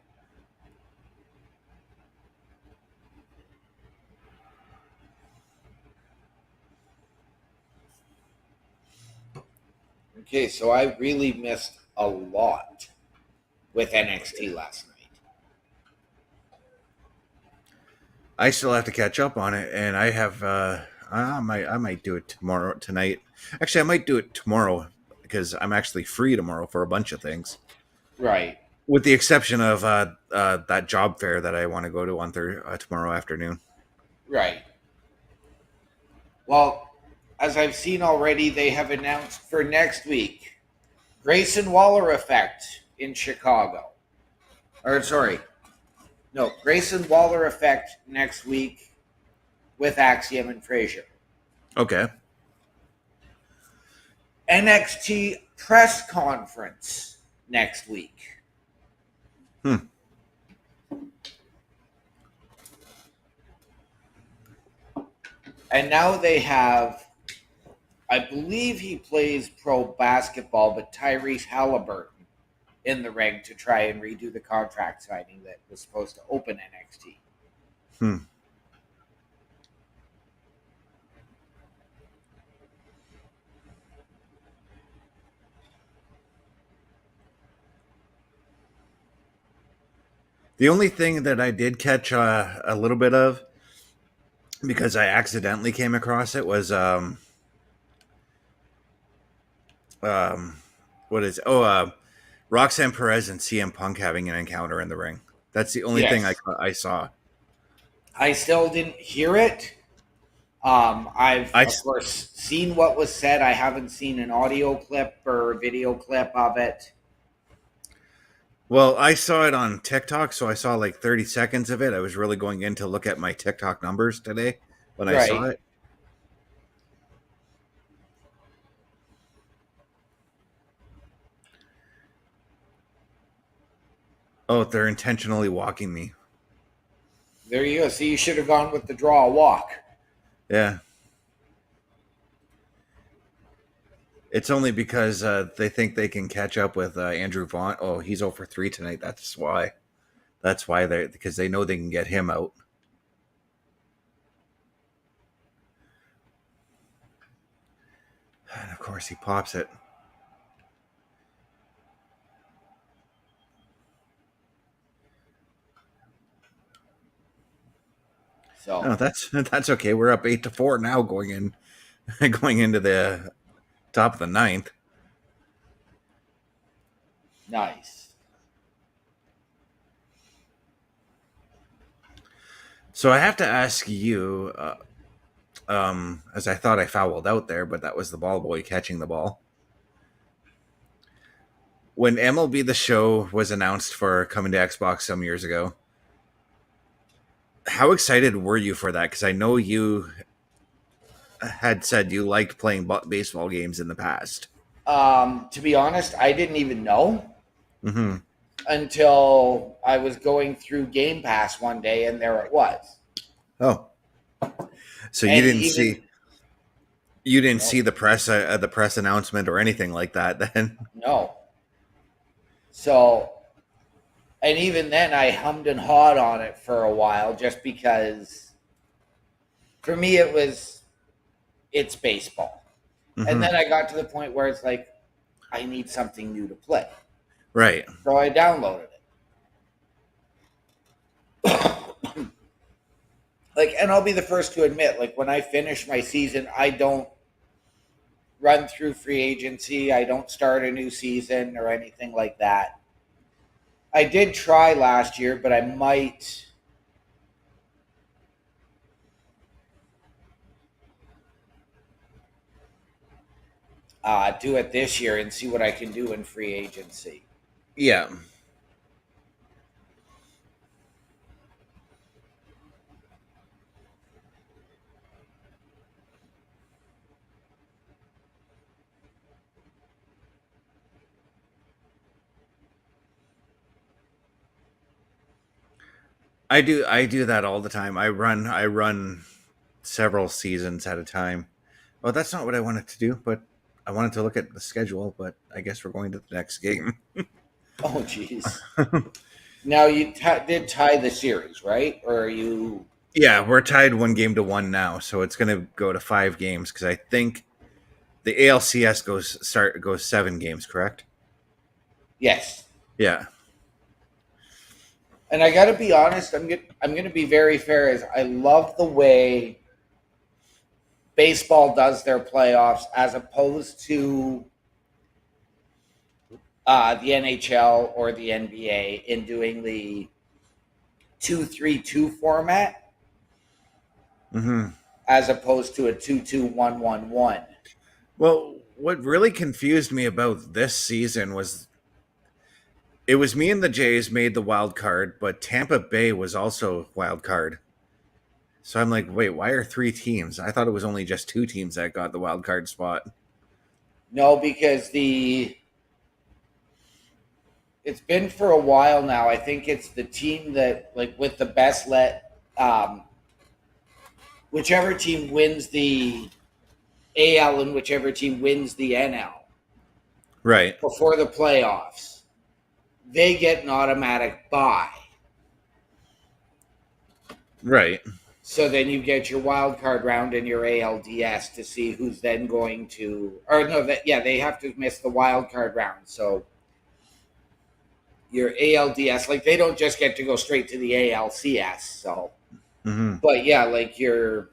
Okay, so I really missed a lot with NXT last night. I still have to catch up on it, and I have. I might do it tonight. Actually, I might do it tomorrow because I'm actually free tomorrow for a bunch of things, Right. with the exception of that job fair that I want to go to on tomorrow afternoon. Right. Well, as I've seen already, they have announced for next week Grayson Waller effect in Chicago. Or sorry, no, Grayson Waller effect next week with Axiom and Frazier. Okay. NXT press conference next week. And now they have, I believe he plays pro basketball, but Tyrese Halliburton in the ring to try and redo the contract signing that was supposed to open NXT. The only thing that I did catch a little bit of, because I accidentally came across it, was um what is Roxanne Perez and CM Punk having an encounter in the ring. That's the only thing Yes. I saw. I still didn't hear it. I've, I of course, seen what was said. I haven't seen an audio clip or video clip of it. Well, I saw it on TikTok, so I saw like 30 seconds of it. I was really going in to look at my TikTok numbers today when I saw Right. it. Oh, they're intentionally walking me. There you go. See, you should have gone with the draw walk. Yeah. It's only because they think they can catch up with Andrew Vaughn. Oh, he's over 3 tonight. That's why. That's why they, because they know they can get him out. And of course, he pops it. So No, that's okay. We're up 8-4 now, going into the top of the ninth. nice. So I have to ask you, as I thought I fouled out there, but that was the ball boy catching the ball. When MLB The Show was announced for coming to Xbox some years ago, how excited were you for that? Because I know you had said you liked playing baseball games in the past. To be honest, I didn't even know Mm-hmm. until I was going through Game Pass one day, and there it was. Oh, so And even you didn't no, see the press announcement or anything like that then? no. So, and even then, I hummed and hawed on it for a while, just because for me it's baseball. And Mm-hmm. then I got to the point where it's like I need something new to play, Right. so I downloaded it. Like, and I'll be the first to admit, like, when I finish my season, I don't run through free agency. I don't start a new season or anything like that. I did try last year, but I might do it this year and see what I can do in free agency. Yeah. I do that all the time. I run several seasons at a time. Well, that's not what I wanted to do, but I wanted to look at the schedule, but I guess we're going to the next game. Oh, jeez. Now you did tie the series, right? Or are you? Yeah, we're tied 1-1 now, so it's going to go to 5 games because I think the ALCS goes 7 games, correct? Yes. Yeah. And I got to be honest. I'm gonna be very fair. Is I love the way baseball does their playoffs as opposed to the NHL or the NBA in doing the 2-3-2 format Mm-hmm. as opposed to a 2-2-1-1-1. Well, what really confused me about this season was it was me and the Jays made the wild card, but Tampa Bay was also wild card. So I'm like, wait, why are 3 teams? I thought it was only just 2 teams that got the wild card spot. No, because it's been for a while now. I think it's the team that, like, with the best whichever team wins the AL and whichever team wins the NL Right. before the playoffs, they get an automatic bye. Right. So then you get your wild card round in your ALDS to see who's then going to, or no, that yeah, they have to miss the wild card round. So your ALDS. Like they don't just get to go straight to the ALCS. So, Hmm. but yeah, like your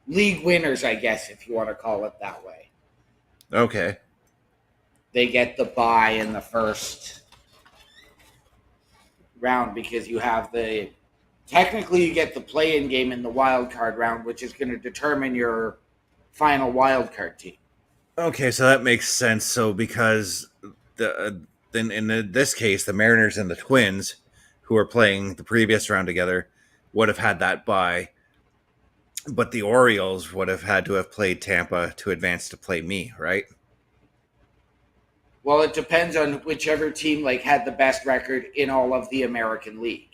league winners, I guess, if you want to call it that way, Okay. they get the bye in the first round because you have the technically you get the play-in game in the wild card round, which is going to determine your final wild card team. Okay, so that makes sense. So because the then in this case, the Mariners and the Twins, who are playing the previous round together, would have had that bye, but the Orioles would have had to have played Tampa to advance to play me, right? Well, it depends on whichever team like had the best record in all of the American League.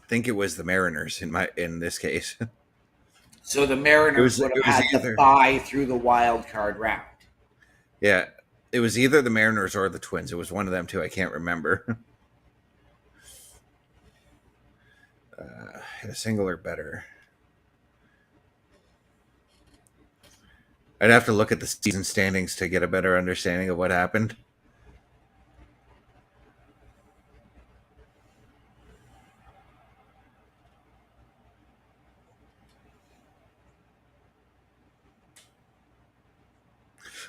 Think it was the Mariners in this case. So the Mariners would have It was had the either bye through the wild card round. yeah, it was either the Mariners or the Twins. It was one of them two. I can't remember. Hit a single or better. I'd have to look at the season standings to get a better understanding of what happened.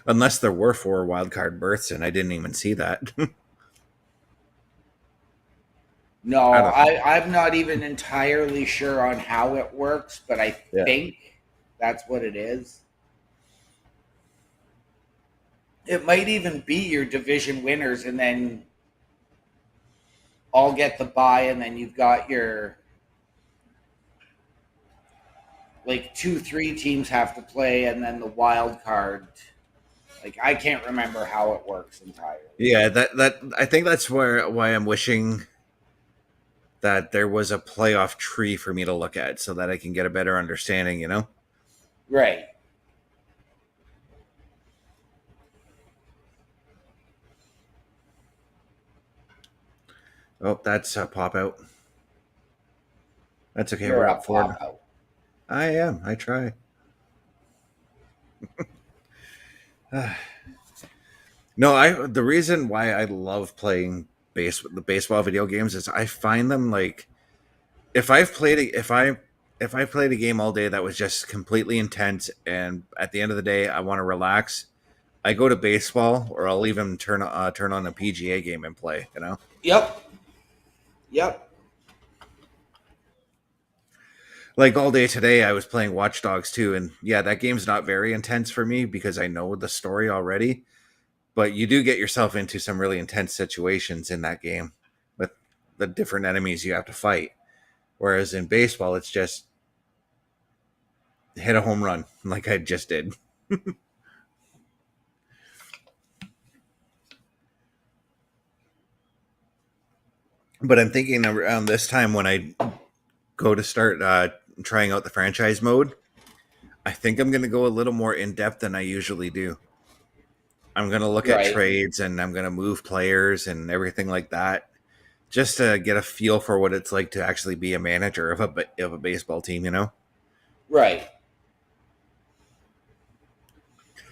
Unless there were 4 wild card berths, and I didn't even see that. No, I don't know. I'm not even entirely sure on how it works, but I Yeah. think that's what it is. It might even be your division winners, and then all get the bye, and then you've got your like 2, 3 teams have to play, and then the wild card. Like I can't remember how it works entirely. Yeah, that I think that's why I'm wishing that there was a playoff tree for me to look at so that I can get a better understanding, you know? Right. Oh, that's a pop out. That's okay. You're We're a up 4. pop out. I am. I try. No, the reason why I love playing the baseball video games is I find them like if I played a game all day that was just completely intense and at the end of the day I want to relax, I go to baseball or I'll even turn on a PGA game and play, you know? Yep. Yep. Like all day today I was playing Watch Dogs 2 and yeah, that game's not very intense for me because I know the story already, but you do get yourself into some really intense situations in that game with the different enemies you have to fight. Whereas in baseball, it's just hit a home run like I just did. But I'm thinking around this time when I go to start trying out the franchise mode, I think I'm going to go a little more in depth than I usually do. I'm going to look at Right. trades and I'm going to move players and everything like that just to get a feel for what it's like to actually be a manager of a baseball team, you know? Right.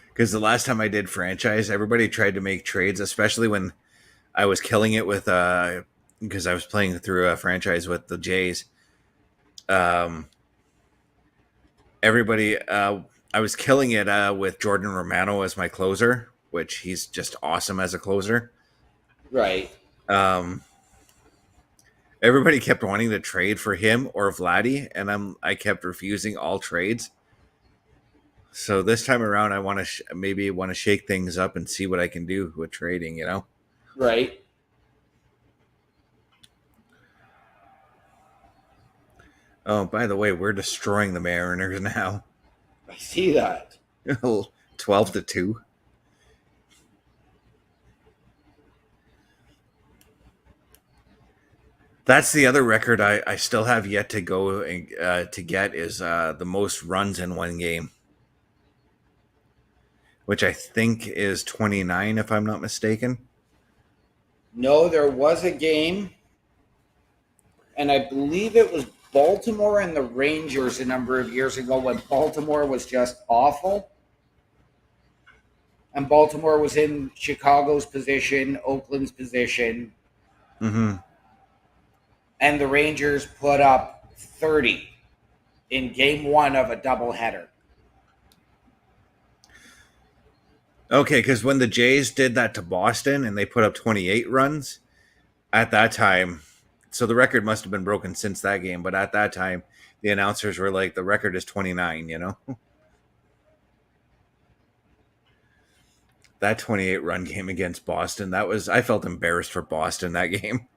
Because the last time I did franchise, everybody tried to make trades, especially when I was killing it with because I was playing through a franchise with the Jays. Everybody, I was killing it with Jordan Romano as my closer, which he's just awesome as a closer. Right. Um, Everybody kept wanting to trade for him or Vladdy, and I kept refusing all trades. So this time around, I want to maybe want to shake things up and see what I can do with trading. You know. Right. Oh, by the way, we're destroying the Mariners now. I see that. 12-2. That's the other record I still have yet to go to get is the most runs in one game, which I think is 29, if I'm not mistaken. No, there was a game, and I believe it was Baltimore and the Rangers a number of years ago when Baltimore was just awful. And Baltimore was in Chicago's position, Oakland's position, Mm-hmm. And the Rangers put up 30 in game one of a doubleheader. Okay, because when the Jays did that to Boston and they put up 28 runs at that time, so the record must have been broken since that game, but at that time, the announcers were like, the record is 29, you know? That 28 run game against Boston, I felt embarrassed for Boston that game.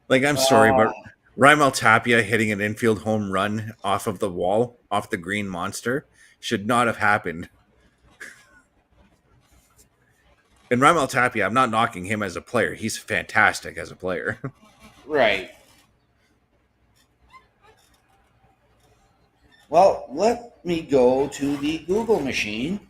Like, I'm sorry, Uh, but Raimel Tapia hitting an infield home run off of the wall, off the green monster, should not have happened. And Raimel Tapia, I'm not knocking him as a player. He's fantastic as a player. right. Well, let me go to the Google machine.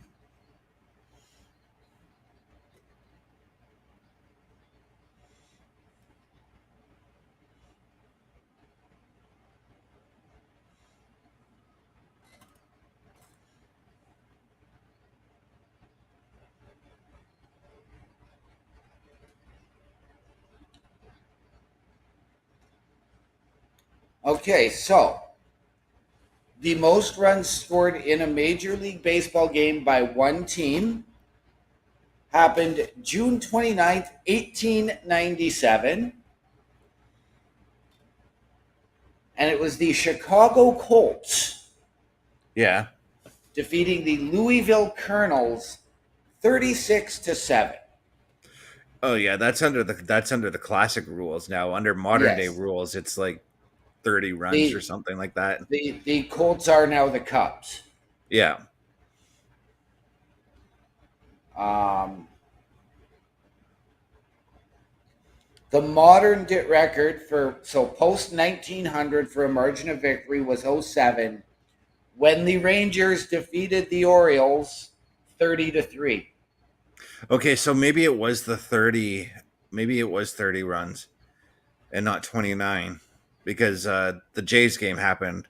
Okay, so the most runs scored in a Major League Baseball game by one team happened June 29th, 1897. And it was the Chicago Colts Yeah. defeating the Louisville Colonels 36-7. Oh yeah, that's under the classic rules now. Under modern day Yes. rules, it's like 30 runs or The, something like that. the Colts are now the Cubs. Yeah. The modern record post 1900 for a margin of victory was 07 when the Rangers defeated the Orioles 30-3. Okay, so maybe it was 30 runs and not 29 because the Jays game happened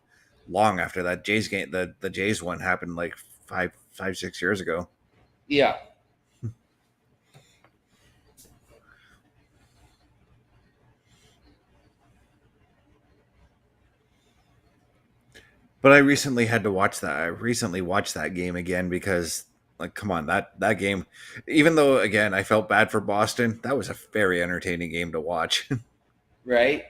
long after that. The Jays one happened like 6 years ago. Yeah. But I recently had to watch that. I recently watched that game again because, like, come on, that game. Even though, again, I felt bad for Boston, that was a very entertaining game to watch. Right?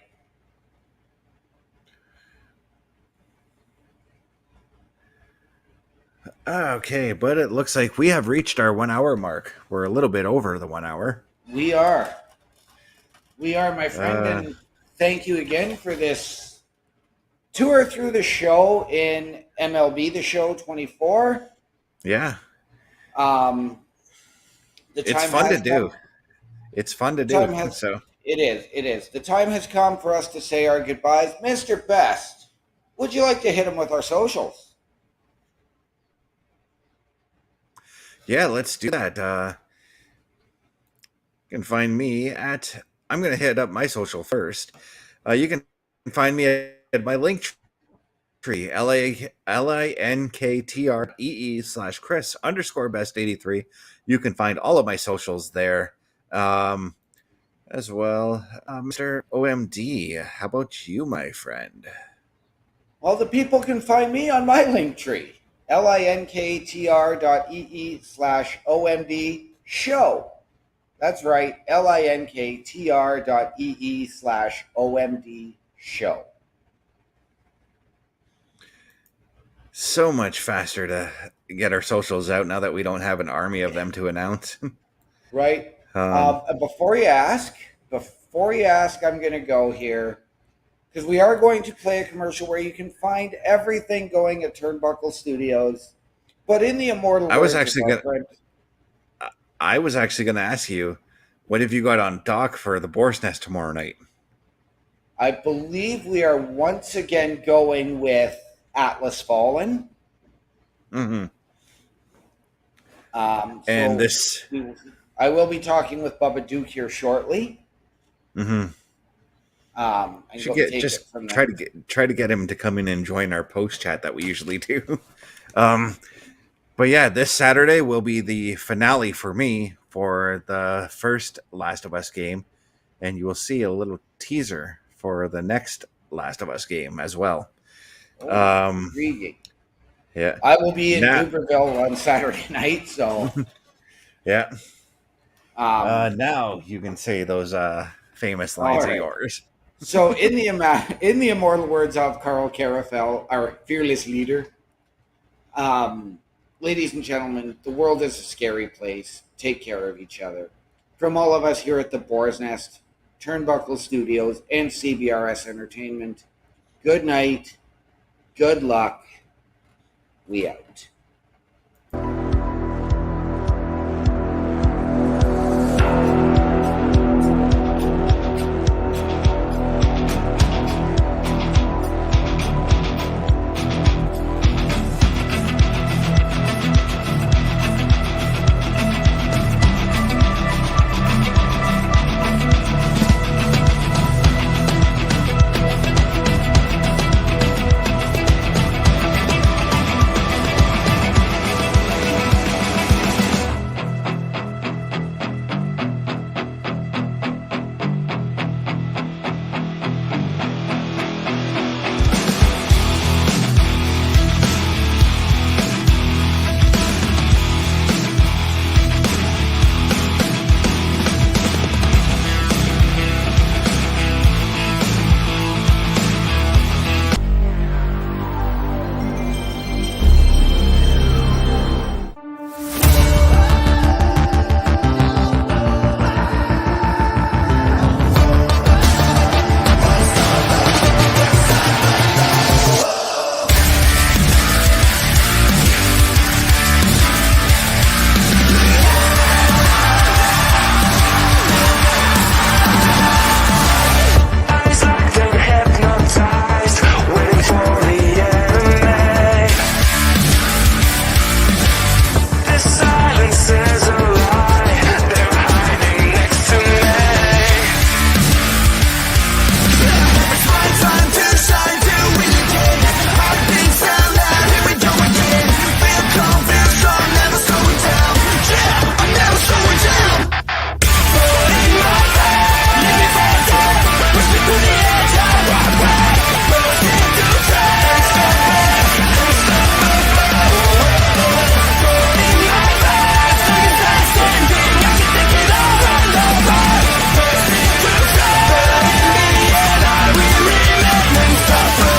Okay, but it looks like we have reached our 1 hour mark. We're a little bit over the 1 hour. We are. We are, my friend, Uh, and thank you again for this tour through the show in MLB The Show 24. Yeah, Um, the it's time fun to has do. come. It's fun to The do. time has. So, It is. It is. The time has come for us to say our goodbyes. Mr. Best, would you like to hit him with our socials? yeah, let's do that. You can find me at. I'm going to hit up my social first. You can find me at my link tree, linktr.ee/Chris_best83. You can find all of my socials there as well. Mr. OMD, how about you, my friend? Well, the people can find me on my link tree, linktr.ee/OMD show. That's right, linktr.ee/OMD show. So much faster to get our socials out now that we don't have an army of them to announce. Right? And before you ask, I'm going to go here because we are going to play a commercial where you can find everything going at Turnbuckle Studios. But in the immortal I was words of our friend, actually gonna ask you, what have you got on dock for the Boar's Nest tomorrow night? I believe we are once again going with Atlas Fallen. Mm-hmm. And this, I will be talking with Bubba Duke here shortly. Mm-hmm. Should try to get him to come in and join our post chat that we usually do. But yeah, this Saturday will be the finale for me for the first Last of Us game, and you will see a little teaser for the next Last of Us game as well. Intriguing. Yeah. I will be in Now, Cooperville on Saturday night, so yeah. um, Now you can say those famous all lines of right. yours. So in the immortal words of Carl Carafel, our fearless leader, um, ladies and gentlemen, the world is a scary place. Take care of each other. From all of us here at the Boar's Nest, Turnbuckle Studios, and CBRS Entertainment, good night, good luck, we out.